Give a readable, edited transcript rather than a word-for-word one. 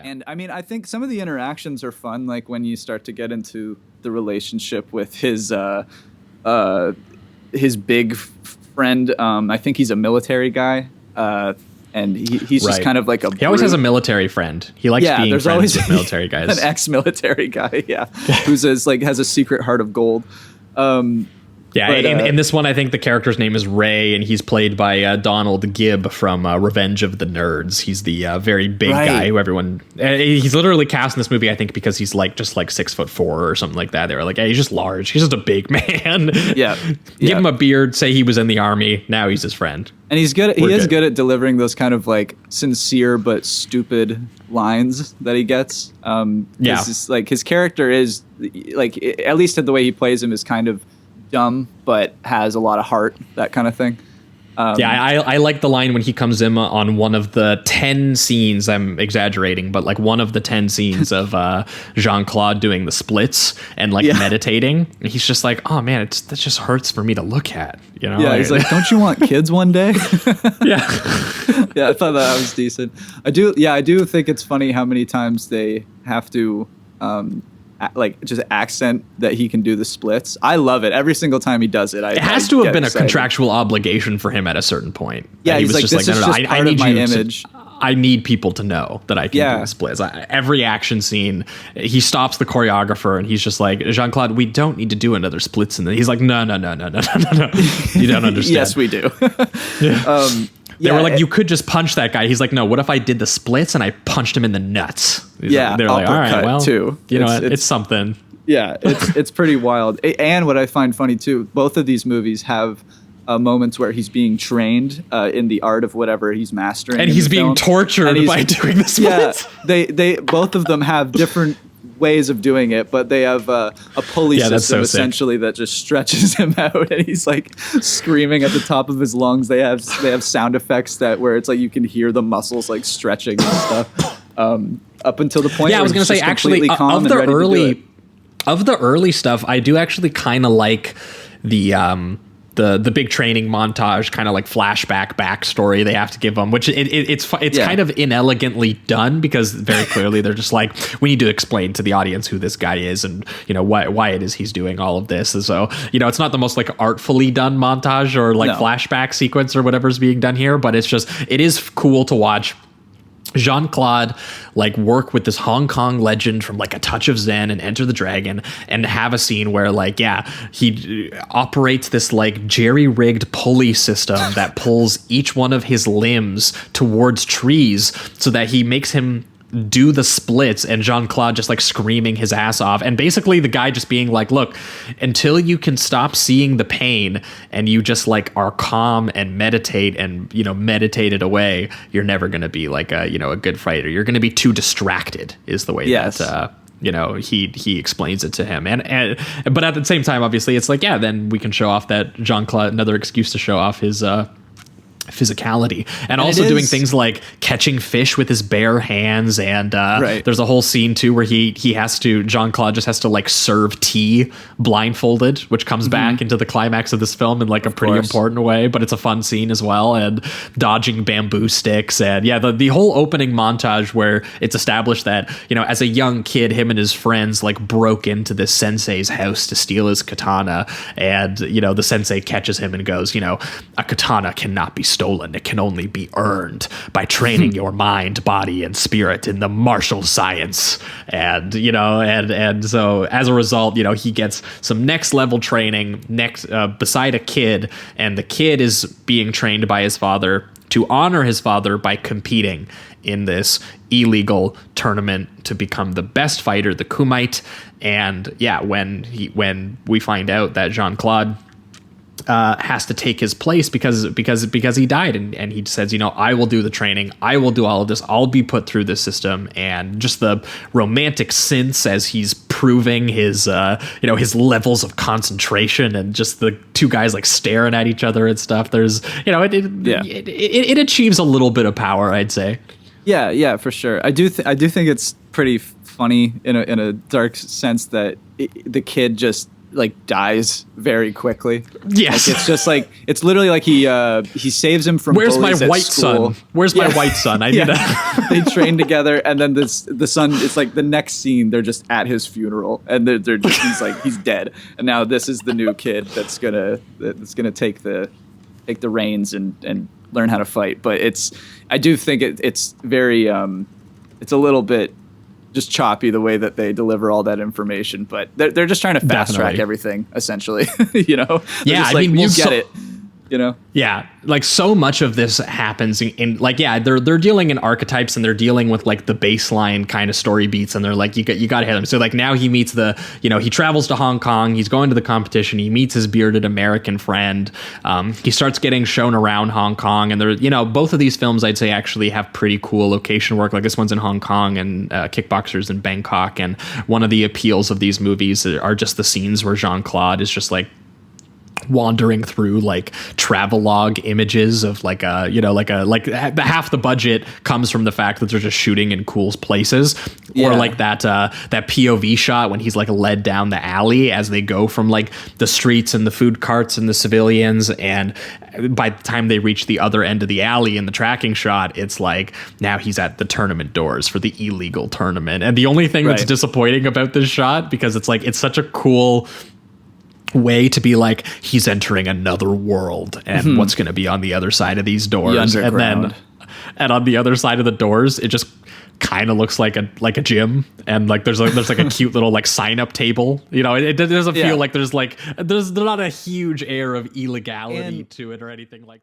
And I mean, I think some of the interactions are fun, like when you start to get into the relationship with his big friend. I think he's a military guy. And he's just kind of like he always has a military friend. He likes being friends with military guys. An ex-military guy, who's has a secret heart of gold. In this one, I think the character's name is Ray, and he's played by Donald Gibb from Revenge of the Nerds. He's the very big guy who everyone... he's literally cast in this movie, I think, because he's just 6'4" or something like that. They were like, hey, he's just large. He's just a big man. Give him a beard, say he was in the army. Now he's his friend. And he's good. He is good at delivering those kind of sincere but stupid lines that he gets. His character is at least the way he plays him is kind of dumb but has a lot of heart, that kind of thing. I like the line when he comes in on one of the 10 scenes, I'm exaggerating, but one of the 10 scenes of Jean-Claude doing the splits and meditating. And he's just like, oh man, that just hurts for me to look at, you know? Yeah, he's like, don't you want kids one day? Yeah. Yeah, I thought that was decent. I do think it's funny how many times they have to just accent that he can do the splits. I love it every single time he does it. It has to have been excited. A contractual obligation for him at a certain point. Yeah, he was just like, no, I need my image. I need people to know that I can do the splits. Every action scene, he stops the choreographer and he's just like, Jean-Claude, we don't need to do another splits. And then he's like, no. You don't understand. Yes, we do. They were like, you could just punch that guy. He's like, no, what if I did the splits and I punched him in the nuts? They're like, all right, well, too. You know, it's something. Yeah, it's pretty wild. And what I find funny too, both of these movies have moments where he's being trained in the art of whatever he's mastering, and he's being tortured by doing the splits. Yeah, they both of them have different ways of doing it, but they have a pulley system essentially that just stretches him out, and he's like screaming at the top of his lungs. They have sound effects where it's like you can hear the muscles like stretching and stuff up until the point. Yeah, I was going to say actually of the early stuff, I do actually kind of like the big training montage, kind of like flashback backstory they have to give them, which it's kind of inelegantly done, because very clearly they're just like, we need to explain to the audience who this guy is and why it is he's doing all of this. And so it's not the most artfully done montage or flashback sequence or whatever's being done here, but it is cool to watch Jean-Claude work with this Hong Kong legend from A Touch of Zen and Enter the Dragon, and have a scene where he operates this jerry-rigged pulley system that pulls each one of his limbs towards trees so that he makes him do the splits, and Jean-Claude just screaming his ass off, and basically the guy just being like, look, until you can stop seeing the pain and you just are calm and meditate and meditate it away, you're never going to be a good fighter. You're going to be too distracted, is the way that he explains it to him, and but at the same time, obviously it's then we can show off that Jean-Claude, another excuse to show off his physicality, and also doing things like catching fish with his bare hands, and there's a whole scene too where Jean-Claude just has to serve tea blindfolded, which comes back into the climax of this film in a pretty important way, but it's a fun scene as well, and dodging bamboo sticks, and the whole opening montage where it's established that as a young kid, him and his friends broke into this sensei's house to steal his katana, and the sensei catches him and goes, a katana cannot be stolen. It can only be earned by training your mind, body, and spirit in the martial science. And so as a result, he gets some next level training beside a kid, and the kid is being trained by his father to honor his father by competing in this illegal tournament to become the best fighter, the Kumite. And when we find out that Jean-Claude has to take his place because he died, and he says, I will do the training, I will do all of this, I'll be put through this system, and just the romantic synths as he's proving his his levels of concentration, and just the two guys staring at each other and stuff. There's it achieves a little bit of power, I'd say. Yeah, for sure. I do think it's pretty funny in a dark sense that the kid just like dies very quickly. Yes, like, it's just like it's literally like he saves him from. Where's my white school. son? Where's my white son? I need to. They train together, and then the son. It's like the next scene. They're just at his funeral, and they're just, he's dead, and now this is the new kid that's gonna take the reins and learn how to fight. But I do think it's very it's a little bit just choppy the way that they deliver all that information, but they're just trying to fast track everything essentially. You know? Yeah, just like, you get it. You know? Yeah, like so much of this happens in like, yeah, they're dealing in archetypes and they're dealing with like the baseline kind of story beats, and they're like, you got to hit them. So like now he meets he travels to Hong Kong, he's going to the competition, he meets his bearded American friend, he starts getting shown around Hong Kong, and they're, both of these films I'd say actually have pretty cool location work. Like this one's in Hong Kong and Kickboxers in Bangkok, and one of the appeals of these movies are just the scenes where Jean-Claude is just like wandering through like travelogue images of like half the budget comes from the fact that they're just shooting in cool places, or like that POV shot when he's like led down the alley as they go from like the streets and the food carts and the civilians, and by the time they reach the other end of the alley in the tracking shot, it's like now he's at the tournament doors for the illegal tournament. And the only thing that's disappointing about this shot, because it's like it's such a cool way to be like he's entering another world and what's going to be on the other side of these doors, and on the other side of the doors it just kind of looks like a gym, and like there's like a cute little like sign up table, it doesn't feel like there's not a huge air of illegality to it or anything like that.